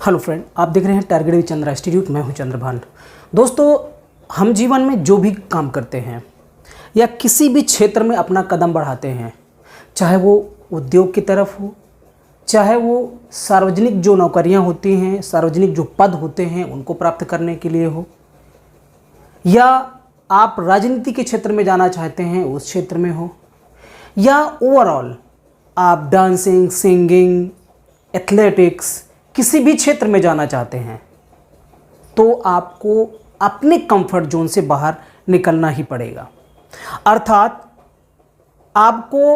Hello friend, आप देख रहे हैं टारगेट विद चंद्रा इंस्टीट्यूट। मैं हूं चंद्रभान। दोस्तों, हम जीवन में जो भी काम करते हैं या किसी भी क्षेत्र में अपना कदम बढ़ाते हैं, चाहे वो उद्योग की तरफ हो, चाहे वो सार्वजनिक जो नौकरियां होती हैं, सार्वजनिक जो पद होते हैं उनको प्राप्त करने के लिए हो, या आप राजनीति के क्षेत्र में जाना चाहते हैं उस क्षेत्र में हो, या ओवरऑल आप डांसिंग, सिंगिंग, एथलेटिक्स किसी भी क्षेत्र में जाना चाहते हैं, तो आपको अपने कंफर्ट जोन से बाहर निकलना ही पड़ेगा। अर्थात आपको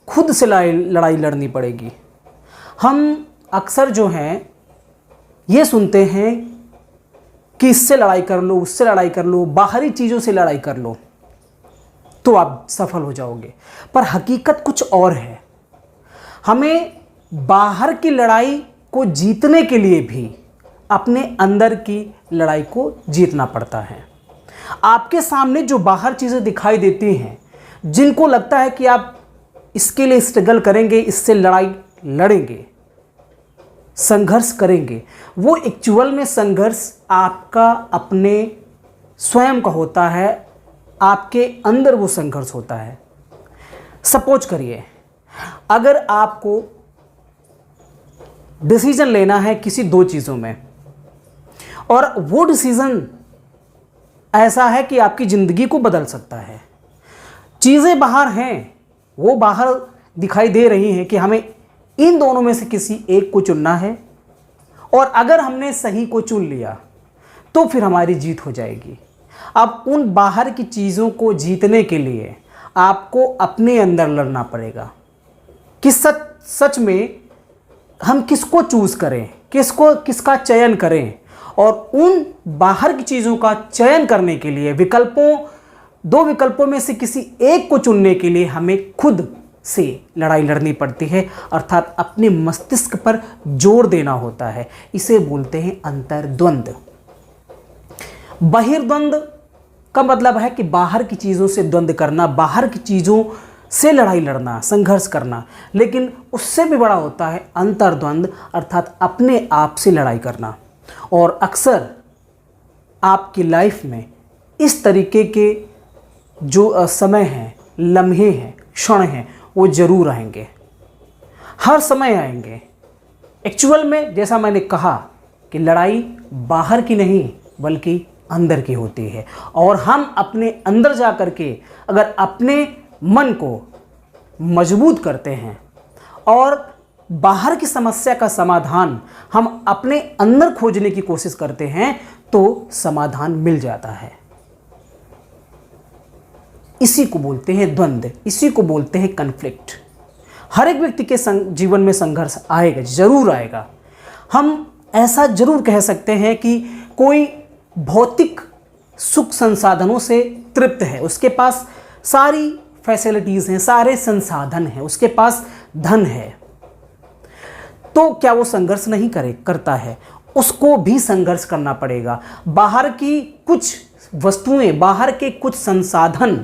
खुद से लड़ाई लड़नी पड़ेगी। हम अक्सर जो हैं ये सुनते हैं कि इससे लड़ाई कर लो, उससे लड़ाई कर लो, बाहरी चीज़ों से लड़ाई कर लो तो आप सफल हो जाओगे, पर हकीकत कुछ और है। हमें बाहर की लड़ाई को जीतने के लिए भी अपने अंदर की लड़ाई को जीतना पड़ता है। आपके सामने जो बाहर चीज़ें दिखाई देती हैं, जिनको लगता है कि आप इसके लिए स्ट्रगल करेंगे, इससे लड़ाई लड़ेंगे, संघर्ष करेंगे, वो एक्चुअल में संघर्ष आपका अपने स्वयं का होता है। आपके अंदर वो संघर्ष होता है। सपोज करिए, अगर आपको डिसीजन लेना है किसी दो चीज़ों में, और वो डिसीजन ऐसा है कि आपकी ज़िंदगी को बदल सकता है। चीज़ें बाहर हैं, वो बाहर दिखाई दे रही हैं कि हमें इन दोनों में से किसी एक को चुनना है, और अगर हमने सही को चुन लिया तो फिर हमारी जीत हो जाएगी। अब उन बाहर की चीज़ों को जीतने के लिए आपको अपने अंदर लड़ना पड़ेगा कि सच में हम किसको चूज़ करें, किसका चयन करें। और उन बाहर की चीज़ों का चयन करने के लिए दो विकल्पों में से किसी एक को चुनने के लिए हमें खुद से लड़ाई लड़नी पड़ती है। अर्थात अपने मस्तिष्क पर जोर देना होता है। इसे बोलते हैं अंतर्द्वंद। बहिर्द्वंद का मतलब है कि बाहर की चीज़ों से द्वंद्व करना, बाहर की चीज़ों से लड़ाई लड़ना, संघर्ष करना। लेकिन उससे भी बड़ा होता है अंतर्द्वंद, अर्थात अपने आप से लड़ाई करना। और अक्सर आपकी लाइफ में इस तरीके के जो समय हैं, लम्हे हैं, क्षण हैं, वो ज़रूर आएंगे, हर समय आएंगे। एक्चुअल में जैसा मैंने कहा कि लड़ाई बाहर की नहीं बल्कि अंदर की होती है। और हम अपने अंदर जा कर के अगर अपने मन को मजबूत करते हैं और बाहर की समस्या का समाधान हम अपने अंदर खोजने की कोशिश करते हैं तो समाधान मिल जाता है। इसी को बोलते हैं द्वंद्व, इसी को बोलते हैं कन्फ्लिक्ट। हर एक व्यक्ति के जीवन में संघर्ष आएगा, जरूर आएगा। हम ऐसा जरूर कह सकते हैं कि कोई भौतिक सुख संसाधनों से तृप्त है, उसके पास सारी फैसिलिटीज़ हैं, सारे संसाधन हैं, उसके पास धन है, तो क्या वो संघर्ष नहीं करता है? उसको भी संघर्ष करना पड़ेगा। बाहर की कुछ वस्तुएं, बाहर के कुछ संसाधन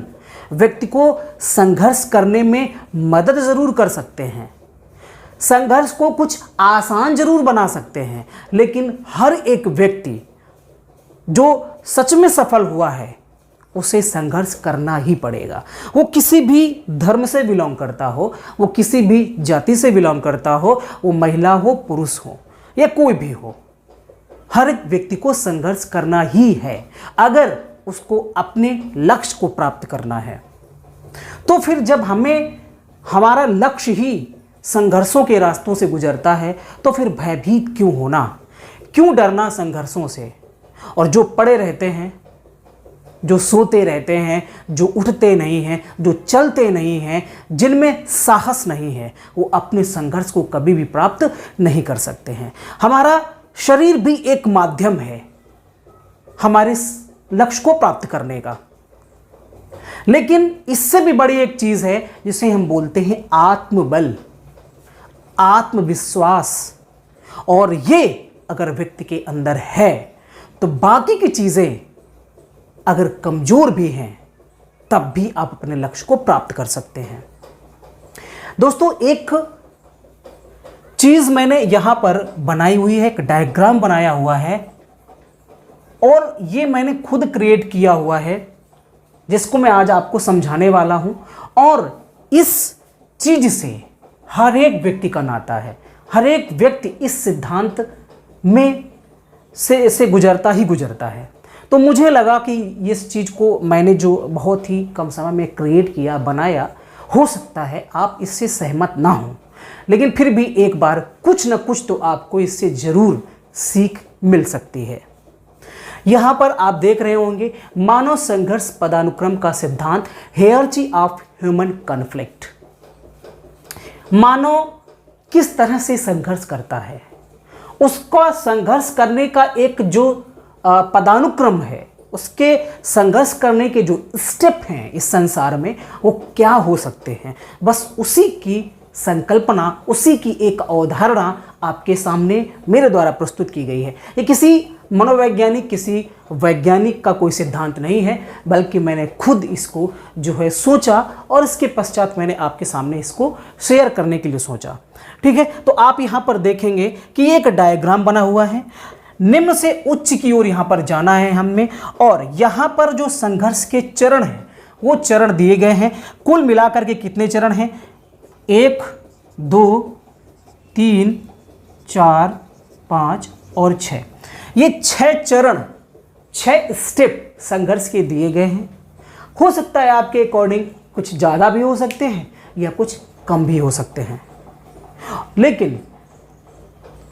व्यक्ति को संघर्ष करने में मदद ज़रूर कर सकते हैं, संघर्ष को कुछ आसान जरूर बना सकते हैं। लेकिन हर एक व्यक्ति जो सच में सफल हुआ है उसे संघर्ष करना ही पड़ेगा। वो किसी भी धर्म से बिलोंग करता हो, वो किसी भी जाति से बिलोंग करता हो, वो महिला हो, पुरुष हो या कोई भी हो, हर एक व्यक्ति को संघर्ष करना ही है अगर उसको अपने लक्ष्य को प्राप्त करना है। तो फिर जब हमारा लक्ष्य ही संघर्षों के रास्तों से गुजरता है तो फिर भयभीत क्यों होना, क्यों डरना संघर्षों से। और जो पड़े रहते हैं, जो सोते रहते हैं, जो उठते नहीं हैं, जो चलते नहीं हैं, जिनमें साहस नहीं है, वो अपने संघर्ष को कभी भी प्राप्त नहीं कर सकते हैं। हमारा शरीर भी एक माध्यम है हमारे लक्ष्य को प्राप्त करने का। लेकिन इससे भी बड़ी एक चीज़ है जिसे हम बोलते हैं आत्मबल, आत्मविश्वास। और ये अगर व्यक्ति के अंदर है तो बाकी की चीज़ें अगर कमज़ोर भी हैं तब भी आप अपने लक्ष्य को प्राप्त कर सकते हैं। दोस्तों, एक चीज़ मैंने यहाँ पर बनाई हुई है, एक डायग्राम बनाया हुआ है और ये मैंने खुद क्रिएट किया हुआ है, जिसको मैं आज आपको समझाने वाला हूँ। और इस चीज़ से हर एक व्यक्ति का नाता है, हर एक व्यक्ति इस सिद्धांत में से गुजरता ही गुजरता है। तो मुझे लगा कि इस चीज़ को मैंने जो बहुत ही कम समय में क्रिएट किया, बनाया, हो सकता है आप इससे सहमत ना हो, लेकिन फिर भी एक बार कुछ न कुछ तो आपको इससे ज़रूर सीख मिल सकती है। यहाँ पर आप देख रहे होंगे मानव संघर्ष पदानुक्रम का सिद्धांत, हायरार्की ऑफ ह्यूमन कॉन्फ्लिक्ट। मानव किस तरह से संघर्ष करता है, उसका संघर्ष करने का एक जो पदानुक्रम है, उसके संघर्ष करने के जो स्टेप हैं इस संसार में, वो क्या हो सकते हैं, बस उसी की संकल्पना, उसी की एक अवधारणा आपके सामने मेरे द्वारा प्रस्तुत की गई है। ये किसी मनोवैज्ञानिक, किसी वैज्ञानिक का कोई सिद्धांत नहीं है, बल्कि मैंने खुद इसको जो है सोचा और इसके पश्चात मैंने आपके सामने इसको शेयर करने के लिए सोचा। ठीक है, तो आप यहाँ पर देखेंगे कि एक डायग्राम बना हुआ है, निम्न से उच्च की ओर यहाँ पर जाना है हमें, और यहाँ पर जो संघर्ष के चरण हैं वो चरण दिए गए हैं। कुल मिलाकर के कितने चरण हैं? 1, 2, 3, 4, 5 और 6। ये 6 चरण, 6 स्टेप संघर्ष के दिए गए हैं। हो सकता है आपके अकॉर्डिंग कुछ ज़्यादा भी हो सकते हैं या कुछ कम भी हो सकते हैं, लेकिन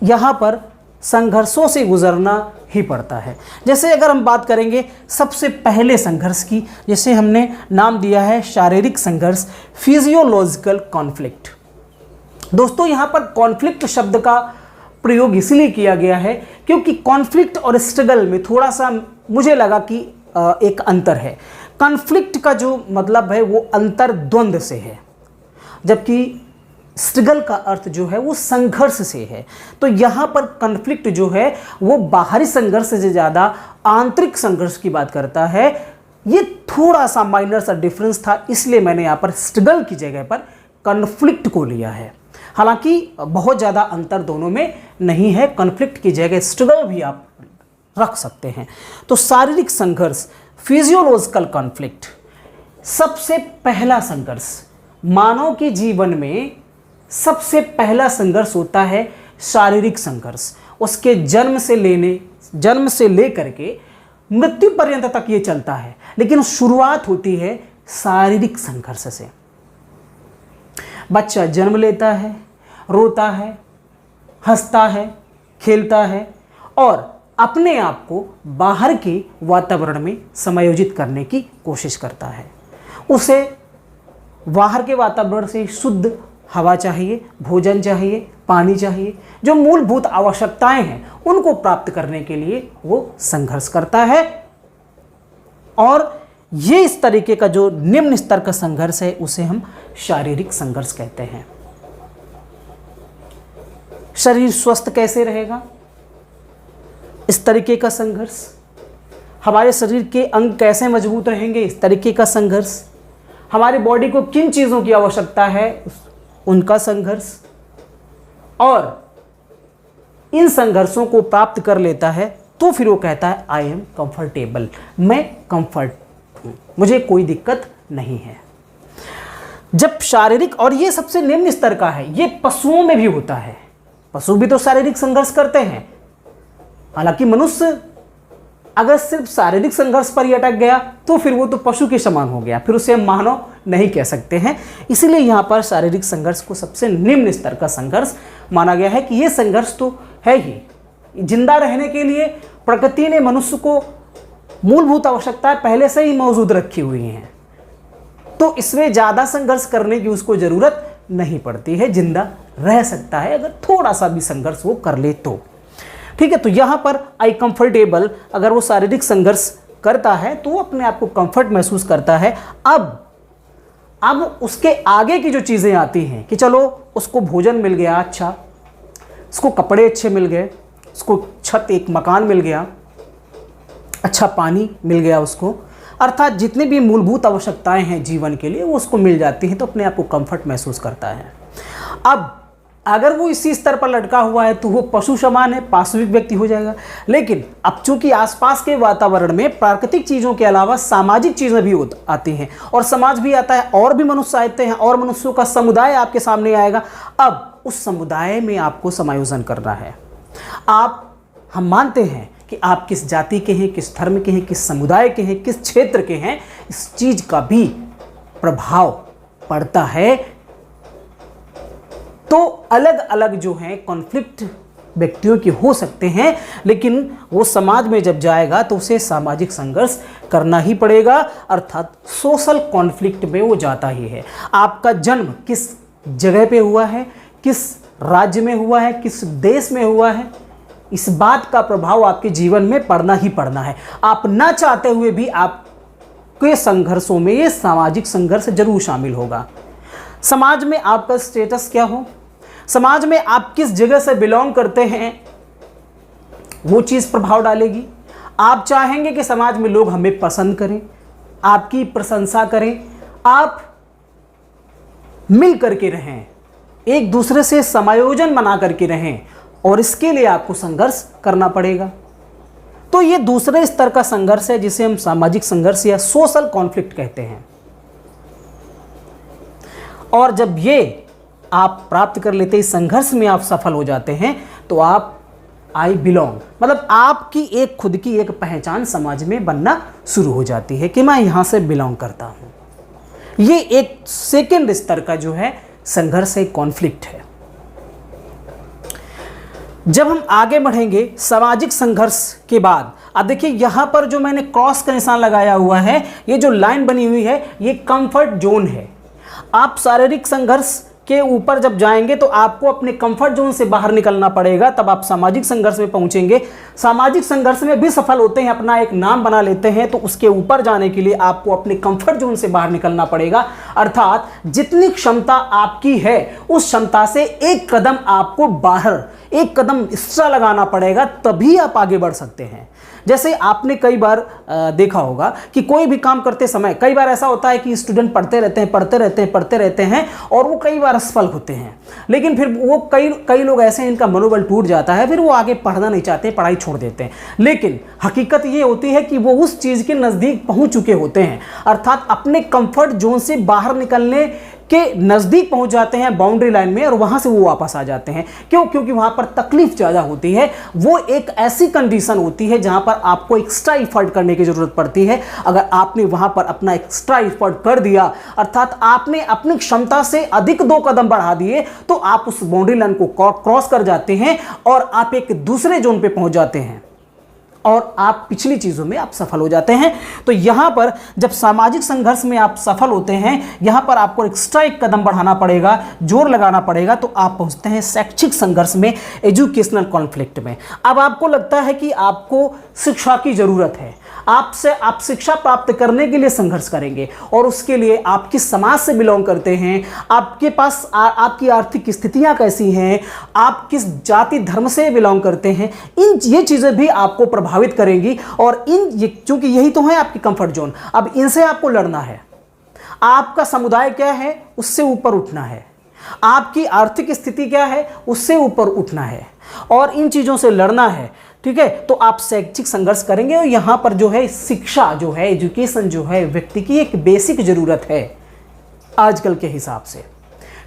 यहाँ पर संघर्षों से गुजरना ही पड़ता है। जैसे अगर हम बात करेंगे सबसे पहले संघर्ष की, जैसे हमने नाम दिया है शारीरिक संघर्ष, फिजियोलॉजिकल कॉन्फ्लिक्ट। दोस्तों, यहाँ पर कॉन्फ्लिक्ट शब्द का प्रयोग इसलिए किया गया है क्योंकि कॉन्फ्लिक्ट और स्ट्रगल में थोड़ा सा मुझे लगा कि एक अंतर है। कॉन्फ्लिक्ट का जो मतलब है वो अंतर द्वंद्व से है, जबकि स्ट्रगल का अर्थ जो है वो संघर्ष से है। तो यहाँ पर कॉन्फ्लिक्ट जो है वो बाहरी संघर्ष से ज़्यादा आंतरिक संघर्ष की बात करता है। ये थोड़ा सा माइनर सा डिफरेंस था, इसलिए मैंने यहाँ पर स्ट्रगल की जगह पर कॉन्फ्लिक्ट को लिया है। हालांकि बहुत ज़्यादा अंतर दोनों में नहीं है, कॉन्फ्लिक्ट की जगह स्ट्रगल भी आप रख सकते हैं। तो शारीरिक संघर्ष, फिजियोलॉजिकल कॉन्फ्लिक्ट, सबसे पहला संघर्ष मानव के जीवन में, सबसे पहला संघर्ष होता है शारीरिक संघर्ष। उसके जन्म से लेकर के मृत्यु पर्यंत तक ये चलता है, लेकिन शुरुआत होती है शारीरिक संघर्ष से। बच्चा जन्म लेता है, रोता है, हंसता है, खेलता है और अपने आप को बाहर के वातावरण में समायोजित करने की कोशिश करता है। उसे बाहर के वातावरण से शुद्ध हवा चाहिए, भोजन चाहिए, पानी चाहिए, जो मूलभूत आवश्यकताएं हैं उनको प्राप्त करने के लिए वो संघर्ष करता है। और ये इस तरीके का जो निम्न स्तर का संघर्ष है उसे हम शारीरिक संघर्ष कहते हैं। शरीर स्वस्थ कैसे रहेगा, इस तरीके का संघर्ष। हमारे शरीर के अंग कैसे मजबूत रहेंगे, इस तरीके का संघर्ष। हमारी बॉडी को किन चीज़ों की आवश्यकता है, उनका संघर्ष। और इन संघर्षों को प्राप्त कर लेता है तो फिर वो कहता है आई एम कंफर्टेबल, मैं कंफर्ट हूँ, मुझे कोई दिक्कत नहीं है। जब शारीरिक, और ये सबसे निम्न स्तर का है, ये पशुओं में भी होता है। पशु भी तो शारीरिक संघर्ष करते हैं। हालांकि मनुष्य अगर सिर्फ शारीरिक संघर्ष पर ही अटक गया तो फिर वो तो पशु के समान हो गया, फिर उसे हम मानव नहीं कह सकते हैं। इसीलिए यहाँ पर शारीरिक संघर्ष को सबसे निम्न स्तर का संघर्ष माना गया है कि ये संघर्ष तो है ही। जिंदा रहने के लिए प्रकृति ने मनुष्य को मूलभूत आवश्यकताएं पहले से ही मौजूद रखी हुई हैं, तो इसमें ज़्यादा संघर्ष करने की उसको ज़रूरत नहीं पड़ती है, जिंदा रह सकता है अगर थोड़ा सा भी संघर्ष वो कर ले तो। ठीक है, तो यहाँ पर आई कंफर्टेबल, अगर वो शारीरिक संघर्ष करता है तो वो अपने आप को कंफर्ट महसूस करता है। अब उसके आगे की जो चीज़ें आती हैं कि चलो उसको भोजन मिल गया अच्छा, उसको कपड़े अच्छे मिल गए, उसको छत, एक मकान मिल गया, अच्छा पानी मिल गया उसको, अर्थात जितनी भी मूलभूत आवश्यकताएं हैं जीवन के लिए वो उसको मिल जाती हैं, तो अपने आप को कंफर्ट महसूस करता है। अब अगर वो इसी स्तर पर लटका हुआ है तो वो पशु समान है, पाशविक व्यक्ति हो जाएगा। लेकिन अब चूंकि आसपास के वातावरण में प्राकृतिक चीज़ों के अलावा सामाजिक चीज़ें भी आती हैं और समाज भी आता है और भी मनुष्य आते हैं और मनुष्यों का समुदाय आपके सामने आएगा। अब उस समुदाय में आपको समायोजन करना है। हम मानते हैं कि आप किस जाति के हैं, किस धर्म के हैं, किस समुदाय के हैं, किस क्षेत्र के हैं, इस चीज़ का भी प्रभाव पड़ता है। तो अलग अलग जो हैं कॉन्फ्लिक्ट व्यक्तियों के हो सकते हैं, लेकिन वो समाज में जब जाएगा तो उसे सामाजिक संघर्ष करना ही पड़ेगा, अर्थात सोशल कॉन्फ्लिक्ट में वो जाता ही है। आपका जन्म किस जगह पे हुआ है, किस राज्य में हुआ है, किस देश में हुआ है, इस बात का प्रभाव आपके जीवन में पड़ना ही पड़ना है। आप ना चाहते हुए भी आपके संघर्षों में ये सामाजिक संघर्ष जरूर शामिल होगा। समाज में आपका स्टेटस क्या हो, समाज में आप किस जगह से बिलोंग करते हैं, वो चीज़ प्रभाव डालेगी। आप चाहेंगे कि समाज में लोग हमें पसंद करें, आपकी प्रशंसा करें, आप मिल करके रहें, एक दूसरे से समायोजन बना करके रहें, और इसके लिए आपको संघर्ष करना पड़ेगा। तो ये दूसरे स्तर का संघर्ष है जिसे हम सामाजिक संघर्ष या सोशल कॉन्फ्लिक्ट कहते हैं। और जब ये आप प्राप्त कर लेते हैं, इस संघर्ष में आप सफल हो जाते हैं, तो आप आई बिलोंग, मतलब आपकी एक खुद की एक पहचान समाज में बनना शुरू हो जाती है कि मैं यहाँ से बिलोंग करता हूँ। ये एक सेकेंड स्तर का जो है संघर्ष है, कॉन्फ्लिक्ट है। जब हम आगे बढ़ेंगे सामाजिक संघर्ष के बाद, अब देखिए यहाँ पर जो मैंने क्रॉस का निशान लगाया हुआ है, ये जो लाइन बनी हुई है, ये कंफर्ट जोन है। आप शारीरिक संघर्ष के ऊपर जब जाएंगे तो आपको अपने कंफर्ट जोन से बाहर निकलना पड़ेगा, तब आप सामाजिक संघर्ष में पहुंचेंगे। सामाजिक संघर्ष में भी सफल होते हैं, अपना एक नाम बना लेते हैं, तो उसके ऊपर जाने के लिए आपको अपने कंफर्ट जोन से बाहर निकलना पड़ेगा। अर्थात जितनी क्षमता आपकी है उस क्षमता से एक कदम आपको बाहर, एक कदम एक्स्ट्रा लगाना पड़ेगा, तभी आप आगे बढ़ सकते हैं। जैसे आपने कई बार देखा होगा कि कोई भी काम करते समय कई बार ऐसा होता है कि स्टूडेंट पढ़ते रहते हैं और वो कई बार असफल होते हैं, लेकिन फिर वो कई लोग ऐसे हैं इनका मनोबल टूट जाता है, फिर वो आगे पढ़ना नहीं चाहते, पढ़ाई छोड़ देते हैं। लेकिन हकीकत ये होती है कि वो उस चीज़ के नज़दीक पहुंच चुके होते हैं, अर्थात अपने कंफर्ट जोन से बाहर निकलने के नज़दीक पहुंच जाते हैं, बाउंड्री लाइन में, और वहां से वो वापस आ जाते हैं। क्यों? क्योंकि वहां पर तकलीफ ज़्यादा होती है। वो एक ऐसी कंडीशन होती है जहां पर आपको एक्स्ट्रा एफर्ट करने की ज़रूरत पड़ती है। अगर आपने वहां पर अपना एक्स्ट्रा एफर्ट कर दिया, अर्थात आपने अपनी क्षमता से अधिक 2 कदम बढ़ा दिए, तो आप उस बाउंड्री लाइन को क्रॉस कर जाते हैं और आप एक दूसरे जोन पे पहुंच जाते हैं और आप पिछली चीज़ों में आप सफल हो जाते हैं। तो यहाँ पर जब सामाजिक संघर्ष में आप सफल होते हैं, यहाँ पर आपको एक्स्ट्रा एक कदम बढ़ाना पड़ेगा, जोर लगाना पड़ेगा, तो आप पहुँचते हैं शैक्षिक संघर्ष में, एजुकेशनल कॉन्फ्लिक्ट में। अब आपको लगता है कि आपको शिक्षा की ज़रूरत है, आप शिक्षा प्राप्त करने के लिए संघर्ष करेंगे, और उसके लिए आप किस समाज से बिलोंग करते हैं, आपके पास आपकी आर्थिक स्थितियाँ कैसी हैं, आप किस जाति धर्म से बिलोंग करते हैं, ये चीज़ें भी आपको प्रभावित करेंगी। और चूंकि यही तो है आपकी कंफर्ट जोन, अब इनसे आपको लड़ना है। आपका समुदाय क्या है, उससे ऊपर उठना है। आपकी आर्थिक स्थिति क्या है, उससे ऊपर उठना है, और इन चीज़ों से लड़ना है। ठीक है, तो आप शैक्षिक संघर्ष करेंगे। और यहाँ पर जो है शिक्षा जो है, एजुकेशन जो है, व्यक्ति की एक बेसिक ज़रूरत है आजकल के हिसाब से।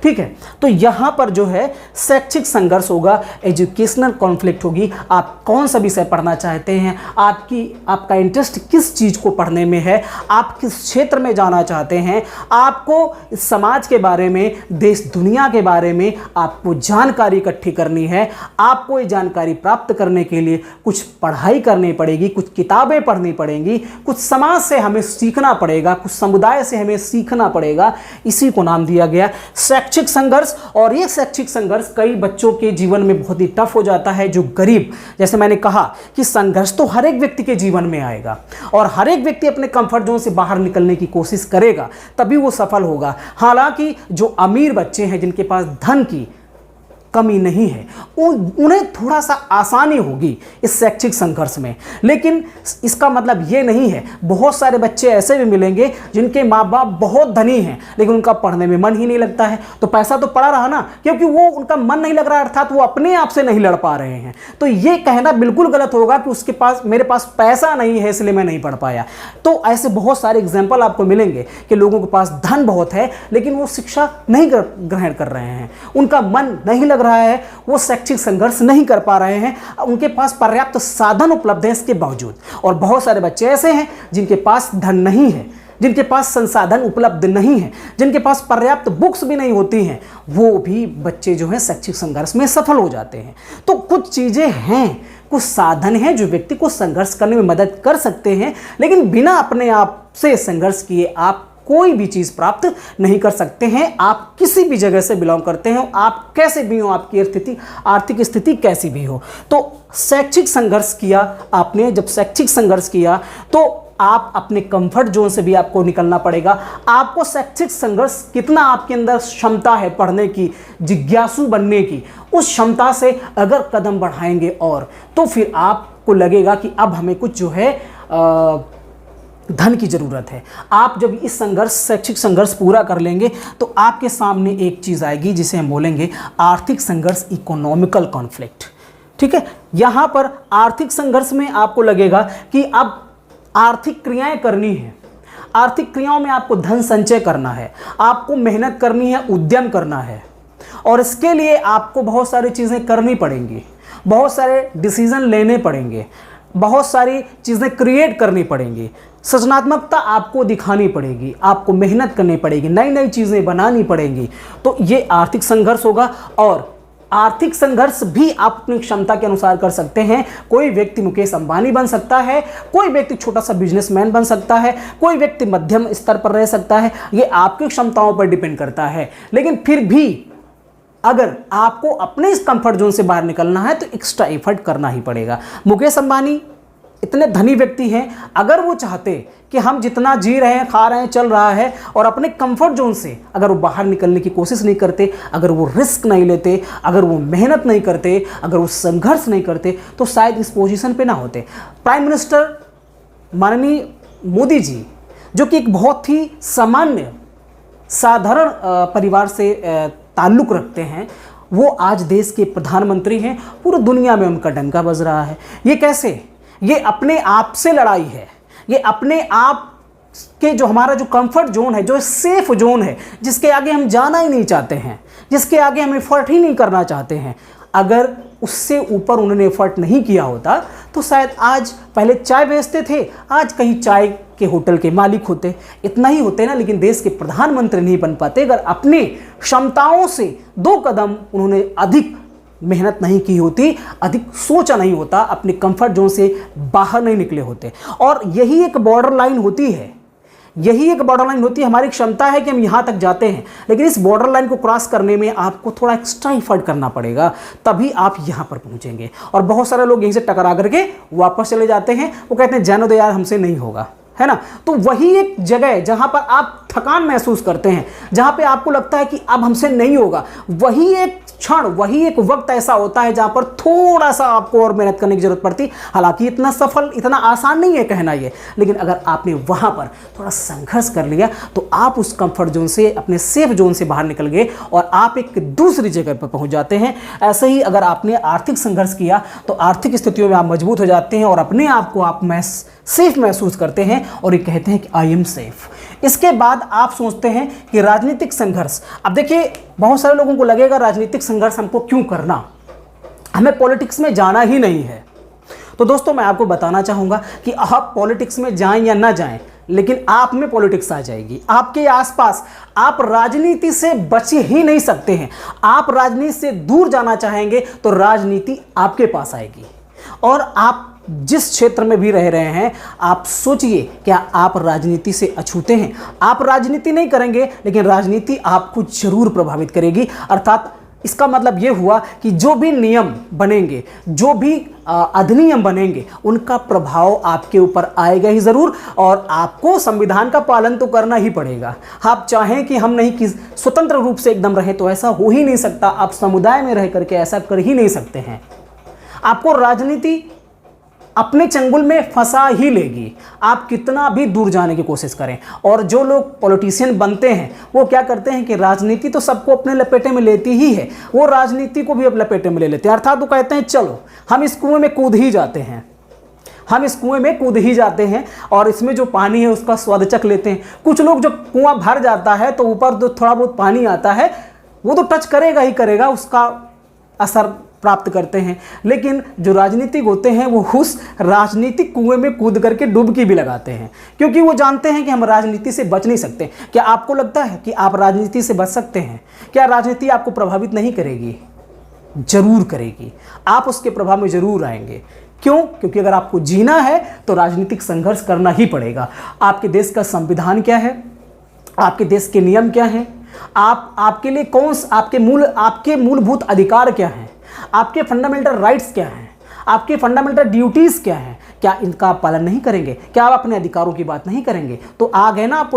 ठीक है, तो यहाँ पर जो है शैक्षिक संघर्ष होगा, एजुकेशनल कॉन्फ्लिक्ट होगी। आप कौन सा विषय पढ़ना चाहते हैं, आपका इंटरेस्ट किस चीज़ को पढ़ने में है, आप किस क्षेत्र में जाना चाहते हैं, आपको समाज के बारे में, देश दुनिया के बारे में आपको जानकारी इकट्ठी करनी है। आपको ये जानकारी प्राप्त करने के लिए कुछ पढ़ाई करनी पड़ेगी, कुछ किताबें पढ़नी पड़ेंगी, कुछ समाज से हमें सीखना पड़ेगा, कुछ समुदाय से हमें सीखना पड़ेगा। इसी को नाम दिया गया शैक्षिक संघर्ष। और ये शैक्षिक संघर्ष कई बच्चों के जीवन में बहुत ही टफ हो जाता है, जो गरीब, जैसे मैंने कहा कि संघर्ष तो हर एक व्यक्ति के जीवन में आएगा, और हर एक व्यक्ति अपने कंफर्ट जोन से बाहर निकलने की कोशिश करेगा, तभी वो सफल होगा। हालांकि जो अमीर बच्चे हैं, जिनके पास धन की कमी नहीं है, उन्हें थोड़ा सा आसानी होगी इस शैक्षिक संघर्ष में। लेकिन इसका मतलब ये नहीं है, बहुत सारे बच्चे ऐसे भी मिलेंगे जिनके माँ बाप बहुत धनी हैं लेकिन उनका पढ़ने में मन ही नहीं लगता है। तो पैसा तो पड़ा रहा ना, क्योंकि वो उनका मन नहीं लग रहा, अर्थात वो अपने आप से नहीं लड़ पा रहे हैं। तो ये कहना बिल्कुल गलत होगा कि उसके पास, मेरे पास पैसा नहीं है इसलिए मैं नहीं पढ़ पाया। तो ऐसे बहुत सारे एग्जाम्पल आपको मिलेंगे कि लोगों के पास धन बहुत है लेकिन वो शिक्षा नहीं ग्रहण कर रहे हैं, उनका मन नहीं लग रहा है, वो शैक्षिक संघर्ष नहीं कर पा रहे हैं, उनके पास पर्याप्त साधन उपलब्ध है इसके बावजूद। और बहुत सारे बच्चे ऐसे हैं जिनके पास धन नहीं है, जिनके पास संसाधन उपलब्ध नहीं है, जिनके पास पर्याप्त बुक्स भी नहीं होती हैं, वो भी बच्चे जो हैं शैक्षिक संघर्ष में सफल हो जाते हैं। तो कुछ चीज़ें हैं, कुछ साधन हैं जो व्यक्ति को संघर्ष करने में मदद कर सकते हैं, लेकिन बिना अपने आप से संघर्ष किए आप कोई भी चीज़ प्राप्त नहीं कर सकते हैं। आप किसी भी जगह से बिलोंग करते हो, आप कैसे भी हो, आपकी स्थिति, आर्थिक स्थिति कैसी भी हो, तो शैक्षिक संघर्ष किया आपने। जब शैक्षिक संघर्ष किया तो आप अपने कंफर्ट जोन से भी आपको निकलना पड़ेगा। आपको शैक्षिक संघर्ष कितना आपके अंदर क्षमता है पढ़ने की, जिज्ञासु बनने की, उस क्षमता से अगर कदम बढ़ाएंगे और तो फिर आपको लगेगा कि अब हमें कुछ जो है धन की ज़रूरत है। आप जब इस संघर्ष, शैक्षिक संघर्ष पूरा कर लेंगे तो आपके सामने एक चीज़ आएगी जिसे हम बोलेंगे आर्थिक संघर्ष, इकोनॉमिकल कॉन्फ्लिक्ट। ठीक है, यहाँ पर आर्थिक संघर्ष में आपको लगेगा कि अब आर्थिक क्रियाएं करनी है, आर्थिक क्रियाओं में आपको धन संचय करना है, आपको मेहनत करनी है, उद्यम करना है, और इसके लिए आपको बहुत सारी चीज़ें करनी पड़ेंगी, बहुत सारे डिसीजन लेने पड़ेंगे, बहुत सारी चीज़ें क्रिएट करनी पड़ेंगी, सृजनात्मकता आपको दिखानी पड़ेगी, आपको मेहनत करनी पड़ेगी, नई नई चीज़ें बनानी पड़ेंगी। तो ये आर्थिक संघर्ष होगा। और आर्थिक संघर्ष भी आप अपनी क्षमता के अनुसार कर सकते हैं। कोई व्यक्ति मुकेश अंबानी बन सकता है, कोई व्यक्ति छोटा सा बिजनेसमैन बन सकता है, कोई व्यक्ति मध्यम स्तर पर रह सकता है, ये आपकी क्षमताओं पर डिपेंड करता है। लेकिन फिर भी अगर आपको अपने इस कंफर्ट जोन से बाहर निकलना है तो एक्स्ट्रा एफर्ट करना ही पड़ेगा। मुकेश अंबानी इतने धनी व्यक्ति हैं, अगर वो चाहते कि हम जितना जी रहे हैं, खा रहे हैं, चल रहा है, और अपने कंफर्ट जोन से अगर वो बाहर निकलने की कोशिश नहीं करते, अगर वो रिस्क नहीं लेते, अगर वो मेहनत नहीं करते, अगर वो संघर्ष नहीं करते, तो शायद इस पोजीशन पे ना होते। प्राइम मिनिस्टर माननीय मोदी जी, जो कि एक बहुत ही सामान्य साधारण परिवार से ताल्लुक़ रखते हैं, वो आज देश के प्रधानमंत्री हैं। पूरी दुनिया में उनका डंका बज रहा है। ये कैसे? ये अपने आप से लड़ाई है, ये अपने आप के जो हमारा जो कंफर्ट जोन है, जो सेफ जोन है, जिसके आगे हम जाना ही नहीं चाहते हैं, जिसके आगे हम एफर्ट ही नहीं करना चाहते हैं, अगर उससे ऊपर उन्होंने एफर्ट नहीं किया होता तो शायद आज, पहले चाय बेचते थे, आज कहीं चाय के होटल के मालिक होते, इतना ही होते ना। लेकिन देश के प्रधानमंत्री नहीं बन पाते अगर अपने क्षमताओं से 2 कदम उन्होंने अधिक मेहनत नहीं की होती, अधिक सोचा नहीं होता, अपने कंफर्ट जोन से बाहर नहीं निकले होते। और यही एक बॉर्डर लाइन होती है, यही एक बॉर्डर लाइन होती है। हमारी क्षमता है कि हम यहाँ तक जाते हैं, लेकिन इस बॉर्डर लाइन को क्रॉस करने में आपको थोड़ा एक्स्ट्रा एफर्ट करना पड़ेगा, तभी आप यहाँ पर पहुँचेंगे। और बहुत सारे लोग यहीं से टकरा करके वापस चले जाते हैं, वो कहते हैं जानो दे यार, हमसे नहीं होगा, है ना। तो वही एक जगह है जहाँ पर आप थकान महसूस करते हैं, जहाँ पे आपको लगता है कि अब हमसे नहीं होगा, वही एक क्षण, वही एक वक्त ऐसा होता है जहाँ पर थोड़ा सा आपको और मेहनत करने की जरूरत पड़ती। हालांकि इतना सफल, इतना आसान नहीं है कहना ये, लेकिन अगर आपने वहाँ पर थोड़ा संघर्ष कर लिया तो आप उस कंफर्ट जोन से, अपने सेफ जोन से बाहर निकल गए और आप एक दूसरी जगह पर पहुँच जाते हैं। ऐसे ही अगर आपने आर्थिक संघर्ष किया तो आर्थिक स्थितियों में आप मजबूत हो जाते हैं और अपने आप को आप सेफ महसूस करते हैं और ये कहते हैं कि आई एम सेफ। इसके बाद आप सोचते हैं कि राजनीतिक संघर्ष। अब देखिए, बहुत सारे लोगों को लगेगा राजनीतिक संघर्ष हमको क्यों करना, हमें पॉलिटिक्स में जाना ही नहीं है। तो दोस्तों, मैं आपको बताना चाहूँगा कि आप पॉलिटिक्स में जाएं या ना जाएं, लेकिन आप में पॉलिटिक्स आ जाएगी। आपके आसपास आप राजनीति से बच ही नहीं सकते हैं। आप राजनीति से दूर जाना चाहेंगे तो राजनीति आपके पास आएगी। और आप जिस क्षेत्र में भी रह रहे हैं, आप सोचिए, क्या आप राजनीति से अछूते हैं? आप राजनीति नहीं करेंगे, लेकिन राजनीति आपको जरूर प्रभावित करेगी। अर्थात इसका मतलब ये हुआ कि जो भी नियम बनेंगे, जो भी अधिनियम बनेंगे, उनका प्रभाव आपके ऊपर आएगा ही ज़रूर, और आपको संविधान का पालन तो करना ही पड़ेगा। आप चाहें कि हम नहीं कि स्वतंत्र रूप से एकदम रहें, तो ऐसा हो ही नहीं सकता। आप समुदाय में रह करके ऐसा कर ही नहीं सकते हैं। आपको राजनीति अपने चंगुल में फंसा ही लेगी, आप कितना भी दूर जाने की कोशिश करें। और जो लोग पॉलिटिशियन बनते हैं वो क्या करते हैं कि राजनीति तो सबको अपने लपेटे में लेती ही है, वो राजनीति को भी अपने लपेटे में ले लेते हैं। अर्थात वो कहते हैं चलो हम इस कुएं में कूद ही जाते हैं, हम इस कुएं में कूद ही जाते हैं और इसमें जो पानी है उसका स्वाद चख लेते हैं। कुछ लोग जब कुआं भर जाता है तो ऊपर जो थोड़ा बहुत पानी आता है वो तो टच करेगा ही करेगा, उसका असर प्राप्त करते हैं। लेकिन जो राजनीतिक होते हैं वो उस राजनीतिक कुएं में कूद करके डुबकी भी लगाते हैं, क्योंकि वो जानते हैं कि हम राजनीति से बच नहीं सकते। क्या आपको लगता है कि आप राजनीति से बच सकते हैं? क्या राजनीति आपको प्रभावित नहीं करेगी? जरूर करेगी, आप उसके प्रभाव में जरूर आएंगे। क्यों? क्योंकि अगर आपको जीना है तो राजनीतिक संघर्ष करना ही पड़ेगा। आपके देश का संविधान क्या है, आपके देश के नियम क्या हैं, आपके लिए आपके मूलभूत अधिकार क्या हैं, आपके फंडामेंटल राइट्स क्या हैं, आपके फंडामेंटल ड्यूटीज़ क्या हैं, क्या इनका आप पालन नहीं करेंगे? क्या आप अपने अधिकारों की बात नहीं करेंगे? तो आ गए ना आप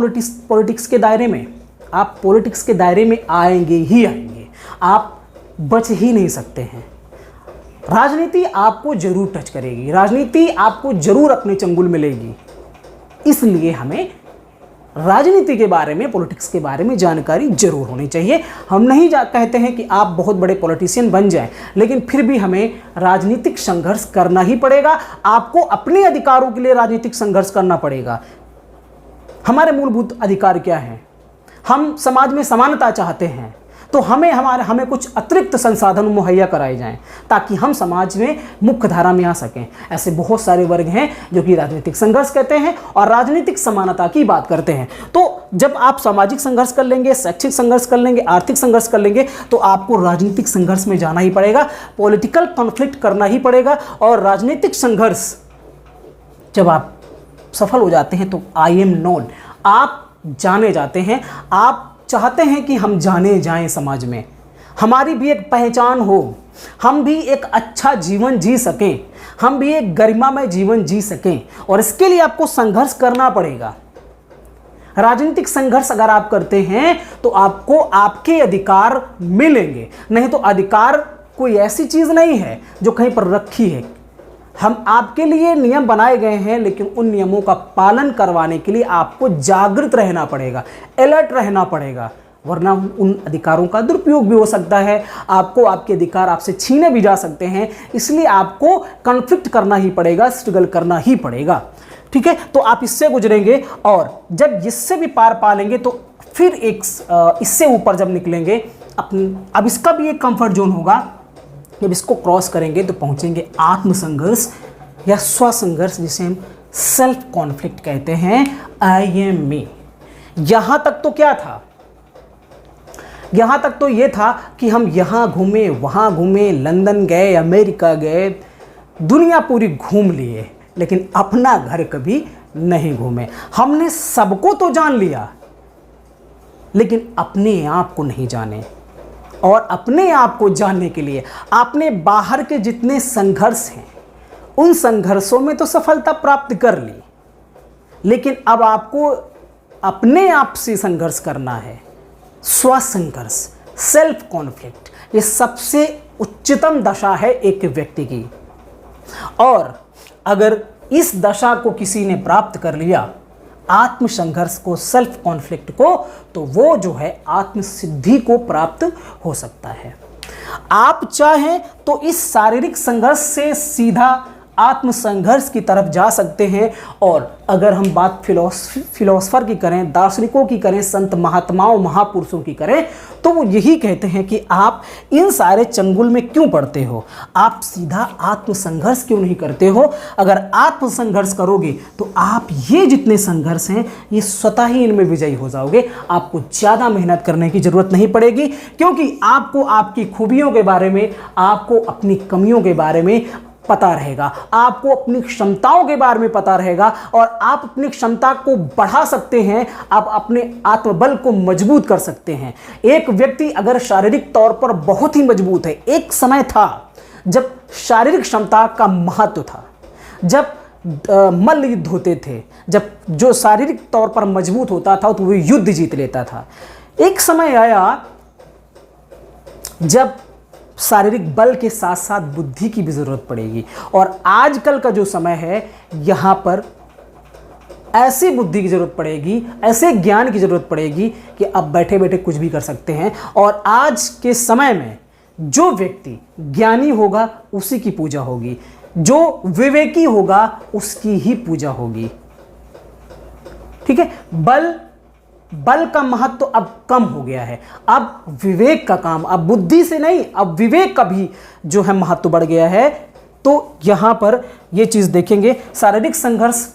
पॉलिटिक्स के दायरे में। आप पॉलिटिक्स के दायरे में आएंगे ही आएंगे, आप बच ही नहीं सकते हैं। राजनीति आपको जरूर टच करेगी, राजनीति आपको जरूर अपने चंगुल में लेगी। इसलिए हमें राजनीति के बारे में, पॉलिटिक्स के बारे में जानकारी जरूर होनी चाहिए। हम नहीं कहते हैं कि आप बहुत बड़े पॉलिटिशियन बन जाएं, लेकिन फिर भी हमें राजनीतिक संघर्ष करना ही पड़ेगा। आपको अपने अधिकारों के लिए राजनीतिक संघर्ष करना पड़ेगा। हमारे मूलभूत अधिकार क्या हैं? हम समाज में समानता चाहते हैं, तो हमें कुछ अतिरिक्त संसाधन मुहैया कराए जाएं ताकि हम समाज में मुख्य धारा में आ सकें। ऐसे बहुत सारे वर्ग हैं जो कि राजनीतिक संघर्ष कहते हैं और राजनीतिक समानता की बात करते हैं। तो जब आप सामाजिक संघर्ष कर लेंगे, शैक्षिक संघर्ष कर लेंगे, आर्थिक संघर्ष कर लेंगे, तो आपको राजनीतिक संघर्ष में जाना ही पड़ेगा, पॉलिटिकल कॉन्फ्लिक्ट करना ही पड़ेगा। और राजनीतिक संघर्ष जब आप सफल हो जाते हैं तो आई एम नोन, आप जाने जाते हैं। आप चाहते हैं कि हम जाने जाएं, समाज में हमारी भी एक पहचान हो, हम भी एक अच्छा जीवन जी सकें, हम भी एक गरिमामय जीवन जी सकें, और इसके लिए आपको संघर्ष करना पड़ेगा। राजनीतिक संघर्ष अगर आप करते हैं तो आपको आपके अधिकार मिलेंगे। नहीं तो अधिकार कोई ऐसी चीज नहीं है जो कहीं पर रखी है। हम आपके लिए नियम बनाए गए हैं, लेकिन उन नियमों का पालन करवाने के लिए आपको जागृत रहना पड़ेगा, अलर्ट रहना पड़ेगा, वरना उन अधिकारों का दुरुपयोग भी हो सकता है। आपको आपके अधिकार आपसे छीने भी जा सकते हैं। इसलिए आपको कॉन्फ्लिक्ट करना ही पड़ेगा, स्ट्रगल करना ही पड़ेगा। ठीक है, तो आप इससे गुजरेंगे, और जब इससे भी पार पा लेंगे तो फिर एक इससे ऊपर जब निकलेंगे, अब इसका भी एक कंफर्ट जोन होगा। जब इसको क्रॉस करेंगे तो पहुंचेंगे आत्मसंघर्ष या स्वसंघर्ष, जिसे हम सेल्फ कॉन्फ्लिक्ट कहते हैं, आई एम मी। यहां तक तो क्या था? यहां तक तो ये था कि हम यहां घूमे, वहां घूमे, लंदन गए, अमेरिका गए, दुनिया पूरी घूम लिए, लेकिन अपना घर कभी नहीं घूमे। हमने सबको तो जान लिया, लेकिन अपने आप को नहीं जाने। और अपने आप को जानने के लिए आपने बाहर के जितने संघर्ष हैं, उन संघर्षों में तो सफलता प्राप्त कर ली, लेकिन अब आपको अपने आप से संघर्ष करना है। स्वसंघर्ष, सेल्फ कॉन्फ्लिक्ट, ये सबसे उच्चतम दशा है एक व्यक्ति की। और अगर इस दशा को किसी ने प्राप्त कर लिया, आत्मसंघर्ष को, सेल्फ कॉन्फ्लिक्ट को, तो वो जो है आत्मसिद्धि को प्राप्त हो सकता है। आप चाहें तो इस शारीरिक संघर्ष से सीधा आत्मसंघर्ष की तरफ जा सकते हैं। और अगर हम बात फिलोसफर की करें, दार्शनिकों की करें, संत महात्माओं महापुरुषों की करें, तो वो यही कहते हैं कि आप इन सारे चंगुल में क्यों पड़ते हो, आप सीधा आत्मसंघर्ष क्यों नहीं करते हो। अगर आत्मसंघर्ष करोगे तो आप ये जितने संघर्ष हैं ये स्वतः ही इनमें विजयी हो जाओगे। आपको ज़्यादा मेहनत करने की ज़रूरत नहीं पड़ेगी, क्योंकि आपको आपकी खूबियों के बारे में, आपको अपनी कमियों के बारे में पता रहेगा, आपको अपनी क्षमताओं के बारे में पता रहेगा और आप अपनी क्षमता को बढ़ा सकते हैं, आप अपने आत्मबल को मजबूत कर सकते हैं। एक व्यक्ति अगर शारीरिक तौर पर बहुत ही मजबूत है, एक समय था जब शारीरिक क्षमता का महत्व था, जब मल्ल युद्ध होते थे, जब जो शारीरिक तौर पर मजबूत होता था तो वो युद्ध जीत लेता था। एक समय आया जब शारीरिक बल के साथ साथ बुद्धि की भी जरूरत पड़ेगी, और आजकल का जो समय है यहाँ पर ऐसी बुद्धि की जरूरत पड़ेगी, ऐसे ज्ञान की जरूरत पड़ेगी कि अब बैठे बैठे कुछ भी कर सकते हैं। और आज के समय में जो व्यक्ति ज्ञानी होगा उसी की पूजा होगी, जो विवेकी होगा उसकी ही पूजा होगी। ठीक है, बल का महत्व तो अब कम हो गया है, अब विवेक का काम, अब बुद्धि से नहीं, अब विवेक का भी जो है महत्व बढ़ गया है। तो यहां पर ये चीज देखेंगे, शारीरिक संघर्ष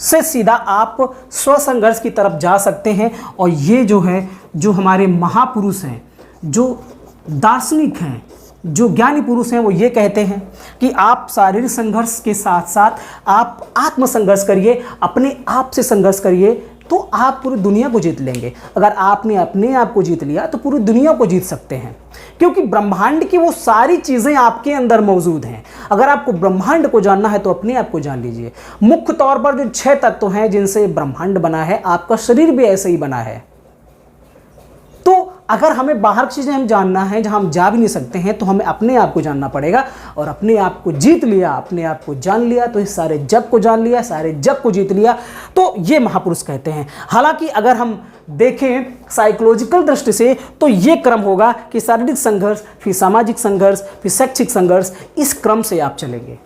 से सीधा आप स्वसंघर्ष की तरफ जा सकते हैं। और ये जो है, जो हमारे महापुरुष हैं, जो दार्शनिक हैं, जो ज्ञानी पुरुष हैं, वो ये कहते हैं कि आप शारीरिक संघर्ष के साथ साथ आप आत्म संघर्ष करिए, अपने आप से संघर्ष करिए, तो आप पूरी दुनिया को जीत लेंगे। अगर आपने अपने आप को जीत लिया तो पूरी दुनिया को जीत सकते हैं, क्योंकि ब्रह्मांड की वो सारी चीज़ें आपके अंदर मौजूद हैं। अगर आपको ब्रह्मांड को जानना है तो अपने आप को जान लीजिए। मुख्य तौर पर जो 6 तत्व हैं जिनसे ब्रह्मांड बना है, आपका शरीर भी ऐसे ही बना है। तो अगर हमें बाहर की चीज़ें हम जानना है जहां हम जा भी नहीं सकते हैं, तो हमें अपने आप को जानना पड़ेगा। और अपने आप को जीत लिया, अपने आप को जान लिया, तो इस सारे जग को जान लिया, सारे जग को जीत लिया। तो ये महापुरुष कहते हैं। हालांकि अगर हम देखें साइकोलॉजिकल दृष्टि से तो ये क्रम होगा कि शारीरिक संघर्ष, फिर सामाजिक संघर्ष, फिर शैक्षिक संघर्ष, इस क्रम से आप चलेंगे।